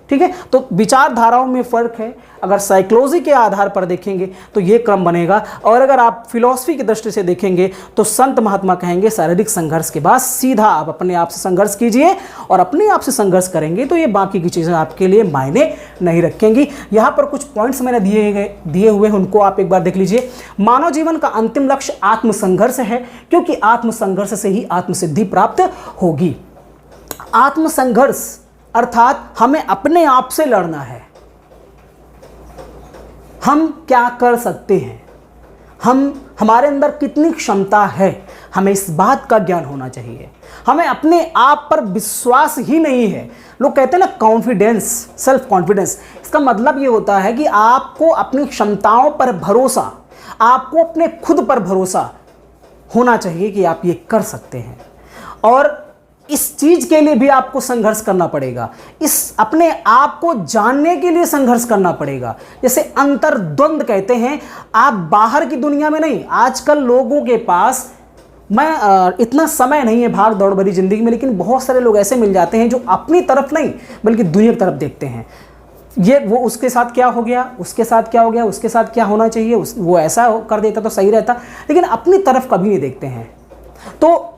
ठीक है, तो विचारधाराओं में फर्क है। अगर साइकोलॉजी के आधार पर देखेंगे तो ये क्रम बनेगा, और अगर आप फिलॉसफी की दृष्टि से देखेंगे तो संत महात्मा कहेंगे शारीरिक संघर्ष के बाद सीधा आप अपने आप से संघर्ष कीजिए, और अपने आप से संघर्ष करेंगे तो ये बाकी की चीज़ें आपके लिए मायने नहीं रखेंगी। यहाँ पर कुछ पॉइंट्स मैंने दिए हुए हैं, उनको आप एक बार देख लीजिए। मानव जीवन का अंतिम लक्ष्य आत्मसंघर्ष है, क्योंकि आत्मसंघर्ष से ही आत्मसिद्धि प्राप्त होगी। आत्मसंघर्ष अर्थात हमें अपने आप से लड़ना है। हम क्या कर सकते हैं, हमारे अंदर कितनी क्षमता है, हमें इस बात का ज्ञान होना चाहिए। हमें अपने आप पर विश्वास ही नहीं है। लोग कहते हैं ना कॉन्फिडेंस, सेल्फ कॉन्फिडेंस, इसका मतलब ये होता है कि आपको अपनी क्षमताओं पर भरोसा, आपको अपने खुद पर भरोसा होना चाहिए कि आप ये कर सकते हैं। और इस चीज के लिए भी आपको संघर्ष करना पड़ेगा, इस अपने आप को जानने के लिए संघर्ष करना पड़ेगा। जैसे अंतर्द्वंद कहते हैं, आप बाहर की दुनिया में नहीं। आजकल लोगों के पास इतना समय नहीं है भाग दौड़ भरी जिंदगी में, लेकिन बहुत सारे लोग ऐसे मिल जाते हैं जो अपनी तरफ नहीं बल्कि दुनिया की तरफ देखते हैं। ये वो उसके साथ क्या हो गया, उसके साथ क्या हो गया, उसके साथ क्या होना चाहिए, वो ऐसा कर देता तो सही रहता, लेकिन अपनी तरफ कभी नहीं देखते हैं। तो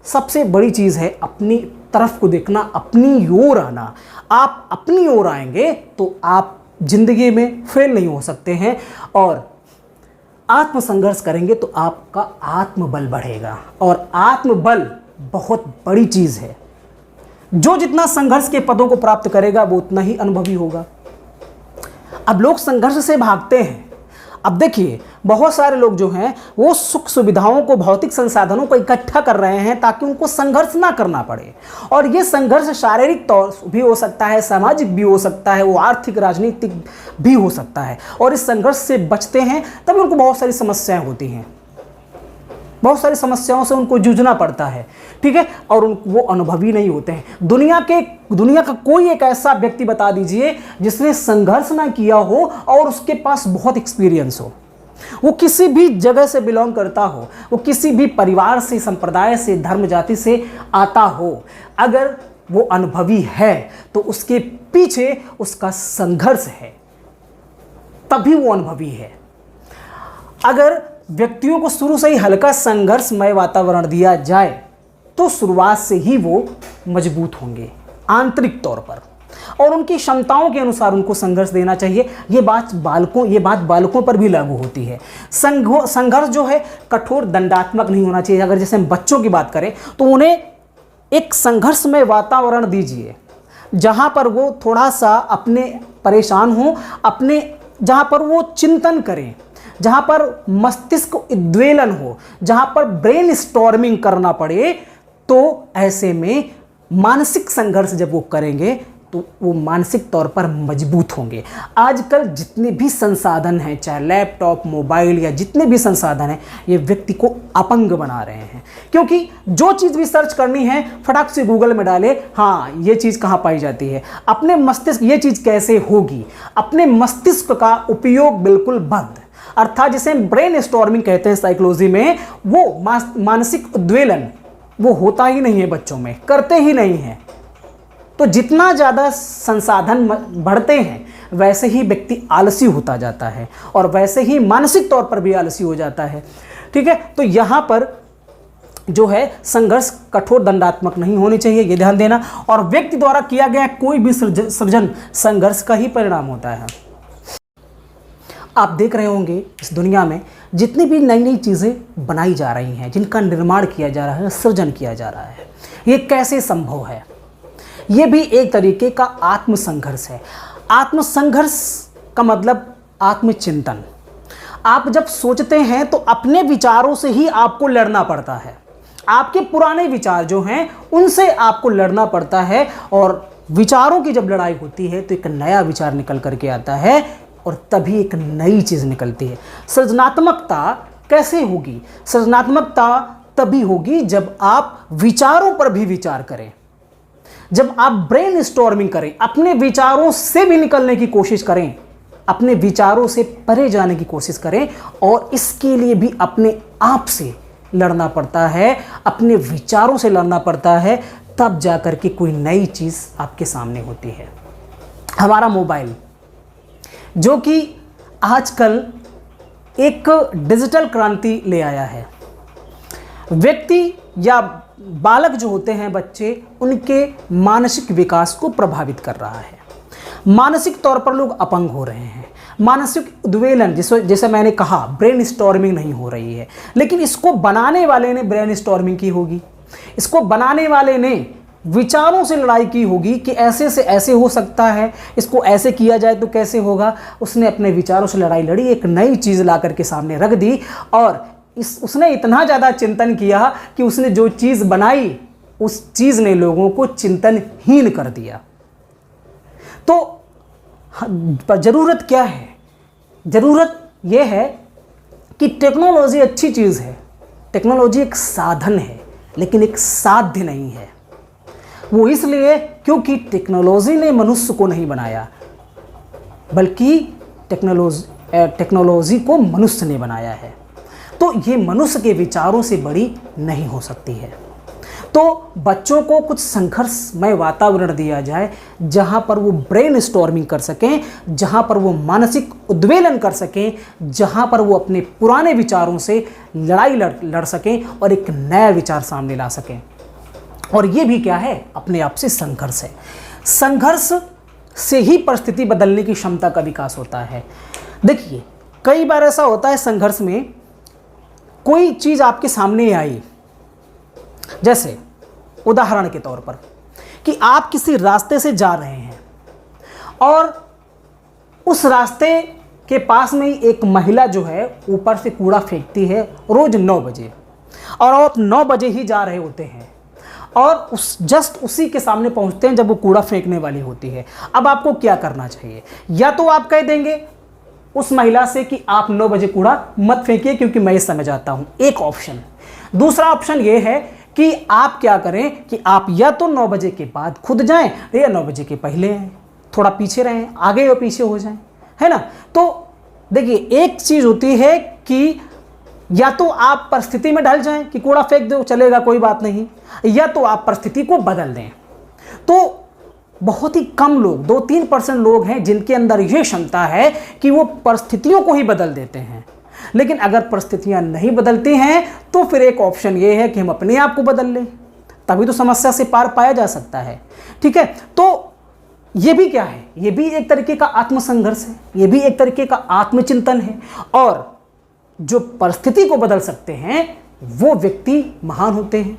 सबसे बड़ी चीज़ है अपनी तरफ को देखना, अपनी ओर आना। आप अपनी ओर आएंगे तो आप जिंदगी में फेल नहीं हो सकते हैं, और आत्मसंघर्ष करेंगे तो आपका आत्मबल बढ़ेगा। और आत्मबल बहुत बड़ी चीज़ है। जो जितना संघर्ष के पदों को प्राप्त करेगा वो उतना ही अनुभवी होगा। अब लोग संघर्ष से भागते हैं। अब देखिए, बहुत सारे लोग जो हैं वो सुख सुविधाओं को, भौतिक संसाधनों को इकट्ठा कर रहे हैं ताकि उनको संघर्ष ना करना पड़े। और ये संघर्ष शारीरिक तौर भी हो सकता है, सामाजिक भी हो सकता है, वो आर्थिक राजनीतिक भी हो सकता है। और इस संघर्ष से बचते हैं तभी उनको बहुत सारी समस्याएं होती हैं, बहुत सारी समस्याओं से उनको जूझना पड़ता है। ठीक है, और वो अनुभवी नहीं होते हैं। दुनिया का कोई एक ऐसा व्यक्ति बता दीजिए जिसने संघर्ष ना किया हो और उसके पास बहुत एक्सपीरियंस हो। वो किसी भी जगह से बिलोंग करता हो, वो किसी भी परिवार से, संप्रदाय से, धर्म जाति से आता हो, अगर वो अनुभवी है तो उसके पीछे उसका संघर्ष है, तभी वो अनुभवी है। अगर व्यक्तियों को शुरू से ही हल्का संघर्षमय वातावरण दिया जाए तो शुरुआत से ही वो मजबूत होंगे आंतरिक तौर पर, और उनकी क्षमताओं के अनुसार उनको संघर्ष देना चाहिए। ये बात बालकों पर भी लागू होती है। संघर्ष जो है कठोर दंडात्मक नहीं होना चाहिए। अगर जैसे हम बच्चों की बात करें तो उन्हें एक संघर्षमय वातावरण दीजिए जहाँ पर वो थोड़ा सा अपने परेशान हो, अपने जहाँ पर वो चिंतन करें, जहाँ पर मस्तिष्क उद्वेलन हो, जहाँ पर ब्रेन स्टॉर्मिंग करना पड़े, तो ऐसे में मानसिक संघर्ष जब वो करेंगे तो वो मानसिक तौर पर मजबूत होंगे। आजकल जितने भी संसाधन हैं, चाहे लैपटॉप, मोबाइल या जितने भी संसाधन हैं, ये व्यक्ति को अपंग बना रहे हैं। क्योंकि जो चीज़ भी सर्च करनी है फटाक से गूगल में डाले, हाँ ये चीज़ कहाँ पाई जाती है, अपने मस्तिष्क ये चीज़ कैसे होगी, अपने मस्तिष्क का उपयोग बिल्कुल बंद। अर्थात जिसे ब्रेन स्टॉर्मिंग कहते हैं साइकोलॉजी में, वो मानसिक उद्वेलन वो होता ही नहीं है, बच्चों में करते ही नहीं हैं। तो जितना ज़्यादा संसाधन बढ़ते हैं वैसे ही व्यक्ति आलसी होता जाता है और वैसे ही मानसिक तौर पर भी आलसी हो जाता है। ठीक है, तो यहाँ पर जो है संघर्ष कठोर दंडात्मक नहीं होनी चाहिए, ये ध्यान देना। और व्यक्ति द्वारा किया गया कोई भी सृजन संघर्ष का ही परिणाम होता है। आप देख रहे होंगे इस दुनिया में जितनी भी नई नई चीज़ें बनाई जा रही हैं, जिनका निर्माण किया जा रहा है, सृजन किया जा रहा है, ये कैसे संभव है? ये भी एक तरीके का आत्मसंघर्ष है। आत्मसंघर्ष का मतलब आत्मचिंतन। आप जब सोचते हैं तो अपने विचारों से ही आपको लड़ना पड़ता है। आपके पुराने विचार जो हैं उनसे आपको लड़ना पड़ता है, और विचारों की जब लड़ाई होती है तो एक नया विचार निकल करके आता है और तभी एक नई चीज़ निकलती है। सृजनात्मकता कैसे होगी? सृजनात्मकता तभी होगी जब आप विचारों पर भी विचार करें, जब आप ब्रेन स्टॉर्मिंग करें, अपने विचारों से भी निकलने की कोशिश करें, अपने विचारों से परे जाने की कोशिश करें, और इसके लिए भी अपने आप से लड़ना पड़ता है, अपने विचारों से लड़ना पड़ता है, तब जाकर के कोई नई चीज़ आपके सामने होती है। हमारा मोबाइल जो कि आजकल एक डिजिटल क्रांति ले आया है, व्यक्ति या बालक जो होते हैं, बच्चे, उनके मानसिक विकास को प्रभावित कर रहा है। मानसिक तौर पर लोग अपंग हो रहे हैं, मानसिक उद्वेलन, जैसे मैंने कहा ब्रेन स्टॉर्मिंग नहीं हो रही है। लेकिन इसको बनाने वाले ने ब्रेन स्टॉर्मिंग की होगी, इसको बनाने वाले ने विचारों से लड़ाई की होगी कि ऐसे से ऐसे हो सकता है, इसको ऐसे किया जाए तो कैसे होगा। उसने अपने विचारों से लड़ाई लड़ी, एक नई चीज़ ला करके सामने रख दी, और उसने इतना ज़्यादा चिंतन किया कि उसने जो चीज़ बनाई उस चीज़ ने लोगों को चिंतनहीन कर दिया। तो ज़रूरत क्या है? ज़रूरत यह है कि टेक्नोलॉजी अच्छी चीज़ है, टेक्नोलॉजी एक साधन है लेकिन एक साध्य नहीं है। वो इसलिए क्योंकि टेक्नोलॉजी ने मनुष्य को नहीं बनाया, बल्कि टेक्नोलॉजी को मनुष्य ने बनाया है। तो ये मनुष्य के विचारों से बड़ी नहीं हो सकती है। तो बच्चों को कुछ संघर्षमय वातावरण दिया जाए जहाँ पर वो ब्रेन स्टॉर्मिंग कर सकें, जहाँ पर वो मानसिक उद्वेलन कर सकें, जहाँ पर वो अपने पुराने विचारों से लड़ाई लड़ सकें और एक नया विचार सामने ला सकें। और ये भी क्या है? अपने आप से संघर्ष है। संघर्ष से ही परिस्थिति बदलने की क्षमता का विकास होता है। देखिए, कई बार ऐसा होता है संघर्ष में, कोई चीज़ आपके सामने आई, जैसे उदाहरण के तौर पर कि आप किसी रास्ते से जा रहे हैं और उस रास्ते के पास में ही एक महिला जो है ऊपर से कूड़ा फेंकती है रोज़ 9 बजे, और आप 9 बजे ही जा रहे होते हैं और जस्ट उसी के सामने पहुंचते हैं जब वो कूड़ा फेंकने वाली होती है। अब आपको क्या करना चाहिए? या तो आप कह देंगे उस महिला से कि आप 9 बजे कूड़ा मत फेंकिए क्योंकि मैं इस समय जाता हूं, एक ऑप्शन। दूसरा ऑप्शन ये है कि आप क्या करें कि आप या तो 9 बजे के बाद खुद जाएं या 9 बजे के पहले आएं, थोड़ा पीछे रहें, आगे और पीछे हो जाएं, है ना। तो देखिए, एक चीज़ होती है कि या तो आप परिस्थिति में ढल जाएं कि कूड़ा फेंक दो, चलेगा कोई बात नहीं, या तो आप परिस्थिति को बदल दें। तो बहुत ही कम लोग, 2-3% लोग हैं जिनके अंदर ये क्षमता है कि वो परिस्थितियों को ही बदल देते हैं। लेकिन अगर परिस्थितियां नहीं बदलती हैं तो फिर एक ऑप्शन ये है कि हम अपने आप को बदल लें, तभी तो समस्या से पार पाया जा सकता है। ठीक है, तो ये भी क्या है? ये भी एक तरीके का आत्मसंघर्ष है, ये भी एक तरीके का आत्मचिंतन है। और जो परिस्थिति को बदल सकते हैं वो व्यक्ति महान होते हैं,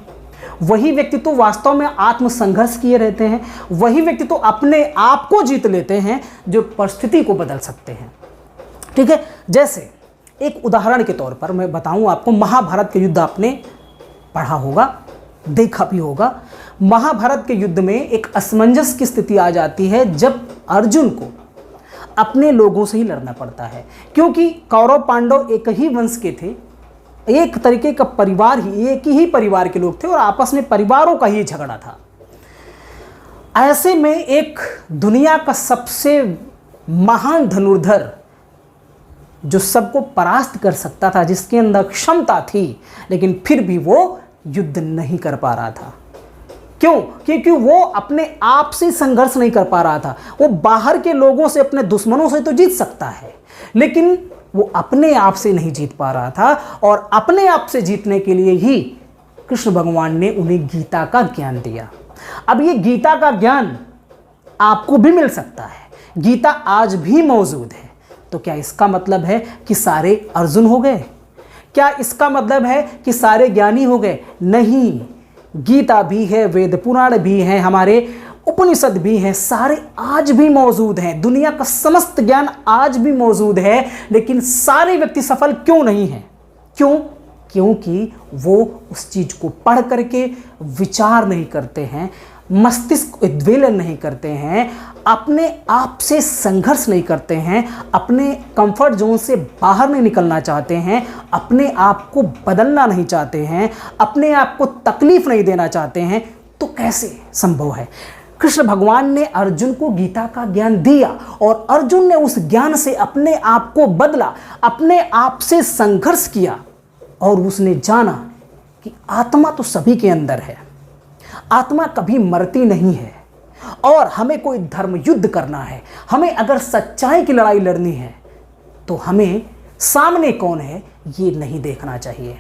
वही व्यक्ति तो वास्तव में आत्मसंघर्ष किए रहते हैं, वही व्यक्ति तो अपने आप को जीत लेते हैं जो परिस्थिति को बदल सकते हैं। ठीक है, जैसे एक उदाहरण के तौर पर मैं बताऊं आपको, महाभारत के युद्ध आपने पढ़ा होगा, देखा भी होगा। महाभारत के युद्ध में एक असमंजस की स्थिति आ जाती है जब अर्जुन को अपने लोगों से ही लड़ना पड़ता है, क्योंकि कौरव पांडव एक ही वंश के थे, एक तरीके का परिवार ही, एक ही परिवार के लोग थे और आपस में परिवारों का ही झगड़ा था। ऐसे में एक दुनिया का सबसे महान धनुर्धर जो सबको परास्त कर सकता था, जिसके अंदर क्षमता थी, लेकिन फिर भी वो युद्ध नहीं कर पा रहा था। क्यों? क्योंकि वो अपने आप से संघर्ष नहीं कर पा रहा था। वो बाहर के लोगों से, अपने दुश्मनों से तो जीत सकता है, लेकिन वो अपने आप से नहीं जीत पा रहा था। और अपने आप से जीतने के लिए ही कृष्ण भगवान ने उन्हें गीता का ज्ञान दिया। अब ये गीता का ज्ञान आपको भी मिल सकता है, गीता आज भी मौजूद है। तो क्या इसका मतलब है कि सारे अर्जुन हो गए? क्या इसका मतलब है कि सारे ज्ञानी हो गए? नहीं, गीता भी है, वेद पुराण भी हैं, हमारे उपनिषद भी हैं, सारे आज भी मौजूद हैं, दुनिया का समस्त ज्ञान आज भी मौजूद है। लेकिन सारे व्यक्ति सफल क्यों नहीं हैं? क्यों? क्योंकि वो उस चीज को पढ़ करके विचार नहीं करते हैं, मस्तिष्क उद्वेलन नहीं करते हैं, अपने आप से संघर्ष नहीं करते हैं, अपने कंफर्ट जोन से बाहर नहीं निकलना चाहते हैं, अपने आप को बदलना नहीं चाहते हैं, अपने आप को तकलीफ नहीं देना चाहते हैं। तो कैसे संभव है? कृष्ण भगवान ने अर्जुन को गीता का ज्ञान दिया और अर्जुन ने उस ज्ञान से अपने आप को बदला, अपने आप से संघर्ष किया और उसने जाना कि आत्मा तो सभी के अंदर है, आत्मा कभी मरती नहीं है और हमें कोई धर्म युद्ध करना है, हमें अगर सच्चाई की लड़ाई लड़नी है तो हमें सामने कौन है ये नहीं देखना चाहिए।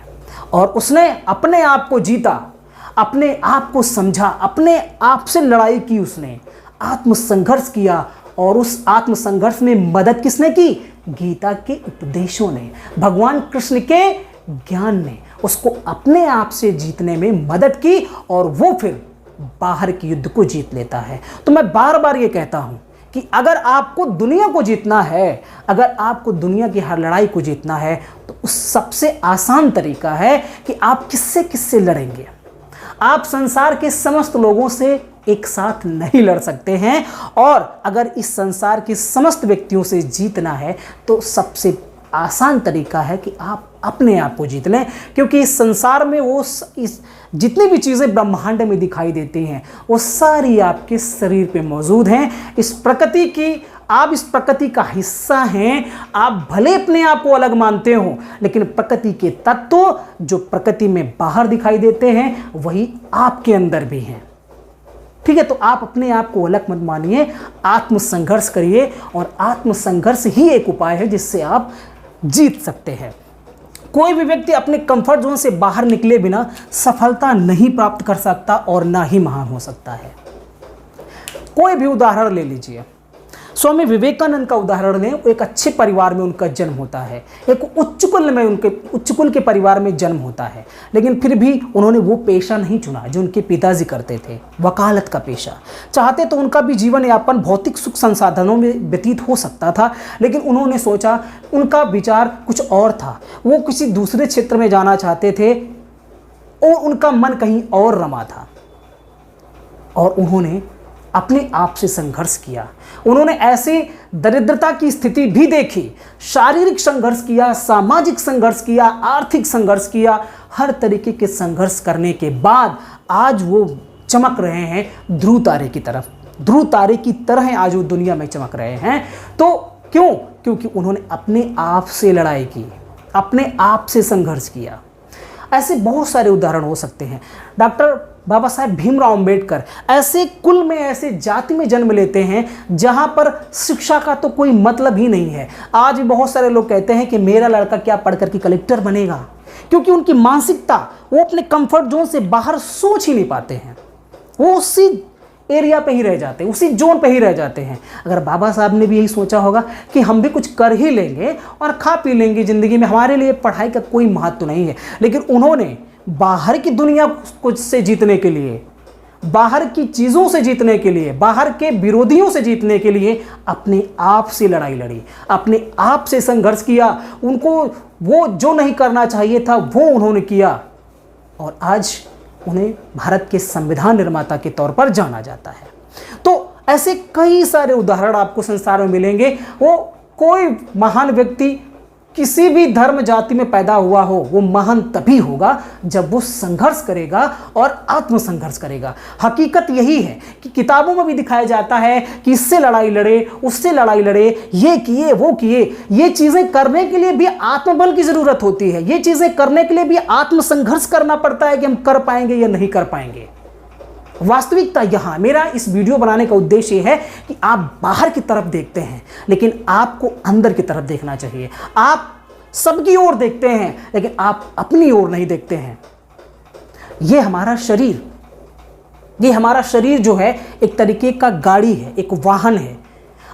और उसने अपने आप को जीता, अपने आप को समझा, अपने आप से लड़ाई की, उसने आत्मसंघर्ष किया। और उस आत्मसंघर्ष में मदद किसने की? गीता के उपदेशों ने, भगवान कृष्ण के ज्ञान ने उसको अपने आप से जीतने में मदद की और वो फिर बाहर के युद्ध को जीत लेता है। तो मैं बार बार ये कहता हूं कि अगर आपको दुनिया को जीतना है, अगर आपको दुनिया की हर लड़ाई को जीतना है, तो उस सबसे आसान तरीका है कि आप किससे किससे लड़ेंगे। आप संसार के समस्त लोगों से एक साथ नहीं लड़ सकते हैं, और अगर इस संसार के समस्त व्यक्तियों से जीतना है तो सबसे आसान तरीका है कि आप अपने आप को जीत लें। क्योंकि इस संसार में वो जितनी भी चीज़ें ब्रह्मांड में दिखाई देती हैं वो सारी आपके शरीर पे मौजूद हैं। इस प्रकृति की, आप इस प्रकृति का हिस्सा हैं। आप भले अपने आप को अलग मानते हो, लेकिन प्रकृति के तत्व जो प्रकृति में बाहर दिखाई देते हैं वही आपके अंदर भी हैं। ठीक है, तो आप अपने आप को अलग मत मानिए, आत्मसंघर्ष करिए, और आत्मसंघर्ष ही एक उपाय है जिससे आप जीत सकते हैं। कोई भी व्यक्ति अपने कंफर्ट जोन से बाहर निकले बिना सफलता नहीं प्राप्त कर सकता और ना ही महान हो सकता है। कोई भी उदाहरण ले लीजिए, स्वामी विवेकानंद का उदाहरण लें। एक अच्छे परिवार में उनका जन्म होता है, एक उच्च कुल के परिवार में जन्म होता है, लेकिन फिर भी उन्होंने वो पेशा नहीं चुना जो उनके पिताजी करते थे, वकालत का पेशा। चाहते तो उनका भी जीवन यापन भौतिक सुख संसाधनों में व्यतीत हो सकता था, लेकिन उन्होंने सोचा, उनका विचार कुछ और था, वो किसी दूसरे क्षेत्र में जाना चाहते थे और उनका मन कहीं और रमा था। और उन्होंने अपने आप से संघर्ष किया। उन्होंने ऐसी दरिद्रता की स्थिति भी देखी, शारीरिक संघर्ष किया, सामाजिक संघर्ष किया, आर्थिक संघर्ष किया। हर तरीके के संघर्ष करने के बाद आज वो चमक रहे हैं ध्रुव तारे की तरफ, ध्रुव तारे की तरह आज वो दुनिया में चमक रहे हैं। तो क्यों? क्योंकि उन्होंने अपने आप से लड़ाई की, अपने आप से संघर्ष किया। ऐसे बहुत सारे उदाहरण हो सकते हैं। डॉक्टर बाबा साहेब भीमराव अंबेडकर ऐसे कुल में, ऐसे जाति में जन्म लेते हैं जहां पर शिक्षा का तो कोई मतलब ही नहीं है। आज भी बहुत सारे लोग कहते हैं कि मेरा लड़का क्या पढ़ करके कलेक्टर बनेगा, क्योंकि उनकी मानसिकता, वो अपने कंफर्ट जोन से बाहर सोच ही नहीं पाते हैं, वो उसी एरिया पे ही रह जाते हैं, उसी जोन पे ही रह जाते हैं। अगर बाबा साहब ने भी यही सोचा होगा कि हम भी कुछ कर ही लेंगे और खा पी लेंगे ज़िंदगी में, हमारे लिए पढ़ाई का कोई महत्व नहीं है, लेकिन उन्होंने बाहर की दुनिया को से जीतने के लिए, बाहर की चीज़ों से जीतने के लिए, बाहर के विरोधियों से जीतने के लिए अपने आप से लड़ाई लड़ी, अपने आप से संघर्ष किया। उनको वो जो नहीं करना चाहिए था वो उन्होंने किया और आज उन्हें भारत के संविधान निर्माता के तौर पर जाना जाता है। तो ऐसे कई सारे उदाहरण आपको संसार में मिलेंगे। वो कोई महान व्यक्ति किसी भी धर्म जाति में पैदा हुआ हो, वो महान तभी होगा जब वो संघर्ष करेगा और आत्मसंघर्ष करेगा। हकीकत यही है कि किताबों में भी दिखाया जाता है कि इससे लड़ाई लड़े, उससे लड़ाई लड़े, ये किए वो किए। ये चीज़ें करने के लिए भी आत्मबल की ज़रूरत होती है। ये चीज़ें करने के लिए भी आत्मसंघर्ष करना पड़ता है कि हम कर पाएंगे या नहीं कर पाएंगे। वास्तविकता यहाँ मेरा इस वीडियो बनाने का उद्देश्य ये है कि आप बाहर की तरफ देखते हैं लेकिन आपको अंदर की तरफ देखना चाहिए। आप सबकी ओर देखते हैं लेकिन आप अपनी ओर नहीं देखते हैं। ये हमारा शरीर जो है एक तरीके का गाड़ी है, एक वाहन है।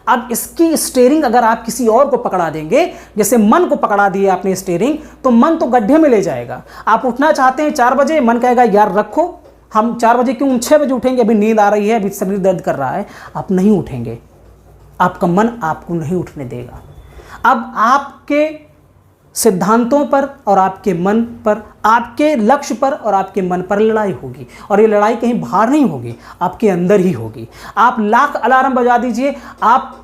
अब इसकी स्टीयरिंग अगर आप किसी और को पकड़ा देंगे, जैसे मन को पकड़ा दिए आपने स्टीयरिंग, तो मन तो गड्ढे में ले जाएगा। आप उठना चाहते हैं 4 बजे, मन कहेगा यार रखो, हम 4 बजे क्यों, 6 बजे उठेंगे, अभी नींद आ रही है, अभी शरीर दर्द कर रहा है। आप नहीं उठेंगे, आपका मन आपको नहीं उठने देगा। अब आपके सिद्धांतों पर और आपके मन पर, आपके लक्ष्य पर और आपके मन पर लड़ाई होगी और ये लड़ाई कहीं बाहर नहीं होगी, आपके अंदर ही होगी। आप लाख अलार्म बजा दीजिए, आप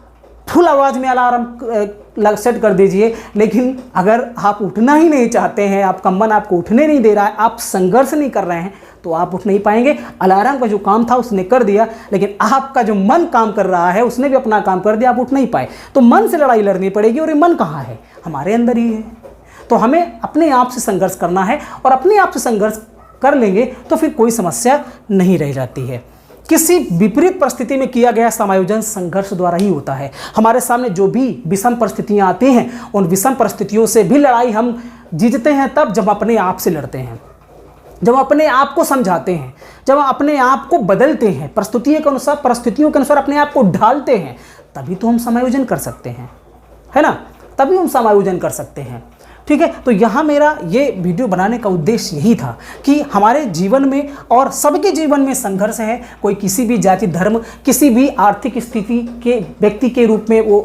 फुल आवाज़ में अलार्म सेट कर दीजिए, लेकिन अगर आप उठना ही नहीं चाहते हैं, आपका मन आपको उठने नहीं दे रहा है, आप संघर्ष नहीं कर रहे हैं, तो आप उठ नहीं पाएंगे। अलार्म का जो काम था उसने कर दिया, लेकिन आपका जो मन काम कर रहा है उसने भी अपना काम कर दिया, आप उठ नहीं पाए। तो मन से लड़ाई लड़नी पड़ेगी और ये मन कहाँ है? हमारे अंदर ही है। तो हमें अपने आप से संघर्ष करना है और अपने आप से संघर्ष कर लेंगे तो फिर कोई समस्या नहीं रह जाती है। किसी विपरीत परिस्थिति में किया गया समायोजन संघर्ष द्वारा ही होता है। हमारे सामने जो भी विषम परिस्थितियां आती हैं, उन विषम परिस्थितियों से भी लड़ाई हम जीतते हैं तब जब अपने आप से लड़ते हैं, जब अपने आप को समझाते हैं, जब अपने आप को बदलते हैं, परिस्थितियों के अनुसार अपने आप को ढालते हैं, तभी तो हम समायोजन कर सकते हैं, है ना? तभी हम समायोजन कर सकते हैं। ठीक है, तो यहाँ मेरा ये वीडियो बनाने का उद्देश्य यही था कि हमारे जीवन में और सबके जीवन में संघर्ष है। कोई किसी भी जाति धर्म, किसी भी आर्थिक स्थिति के व्यक्ति के रूप में वो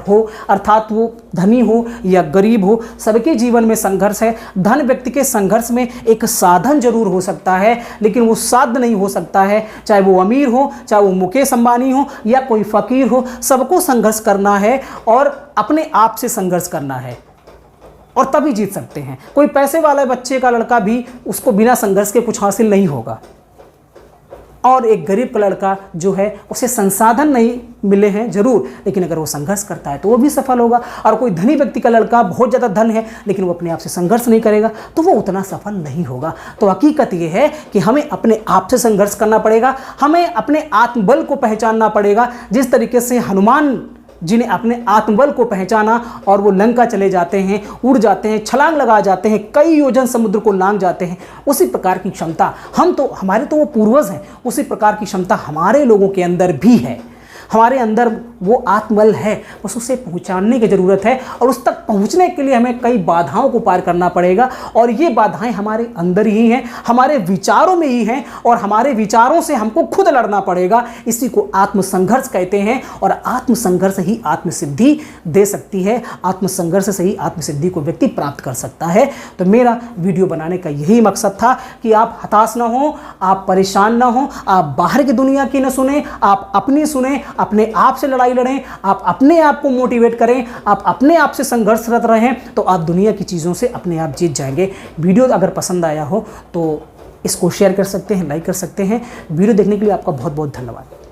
हो, अर्थात वो धनी हो या गरीब हो, सबके जीवन में संघर्ष है। धन व्यक्ति के संघर्ष में एक साधन जरूर हो सकता है, लेकिन वो साध्य नहीं हो सकता है। चाहे वो अमीर हो, चाहे वो मुकेश अंबानी हो या कोई फकीर हो, सबको संघर्ष करना है और अपने आप से संघर्ष करना है और तभी जीत सकते हैं। कोई पैसे वाले बच्चे का लड़का भी, उसको बिना संघर्ष के कुछ हासिल नहीं होगा, और एक गरीब का लड़का जो है उसे संसाधन नहीं मिले हैं जरूर, लेकिन अगर वो संघर्ष करता है तो वो भी सफल होगा। और कोई धनी व्यक्ति का लड़का बहुत ज़्यादा धन है लेकिन वो अपने आप से संघर्ष नहीं करेगा तो वो उतना सफल नहीं होगा। तो हकीकत ये है कि हमें अपने आप से संघर्ष करना पड़ेगा, हमें अपने आत्मबल को पहचानना पड़ेगा। जिस तरीके से हनुमान जिन्हें अपने आत्मबल को पहचाना और वो लंका चले जाते हैं, उड़ जाते हैं, छलांग लगा जाते हैं, कई योजन समुद्र को लांघ जाते हैं, उसी प्रकार की क्षमता हमारे तो वो पूर्वज हैं, उसी प्रकार की क्षमता हमारे लोगों के अंदर भी है। हमारे अंदर वो आत्मबल है, बस उसे पहुंचाने की ज़रूरत है और उस तक पहुंचने के लिए हमें कई बाधाओं को पार करना पड़ेगा। और ये बाधाएं हमारे अंदर ही हैं, हमारे विचारों में ही हैं और हमारे विचारों से हमको खुद लड़ना पड़ेगा। इसी को आत्मसंघर्ष कहते हैं और आत्मसंघर्ष ही आत्मसिद्धि दे सकती है। आत्मसंघर्ष से ही आत्मसिद्धि को व्यक्ति प्राप्त कर सकता है। तो मेरा वीडियो बनाने का यही मकसद था कि आप हताश ना हो, आप परेशान ना हो, आप बाहर की दुनिया की न सुने, आप अपनी सुने, अपने आप से लड़ाई लड़ें, आप अपने आप को मोटिवेट करें, आप अपने आप से संघर्षरत रहें, तो आप दुनिया की चीज़ों से अपने आप जीत जाएंगे। वीडियो अगर पसंद आया हो तो इसको शेयर कर सकते हैं, लाइक कर सकते हैं। वीडियो देखने के लिए आपका बहुत बहुत धन्यवाद।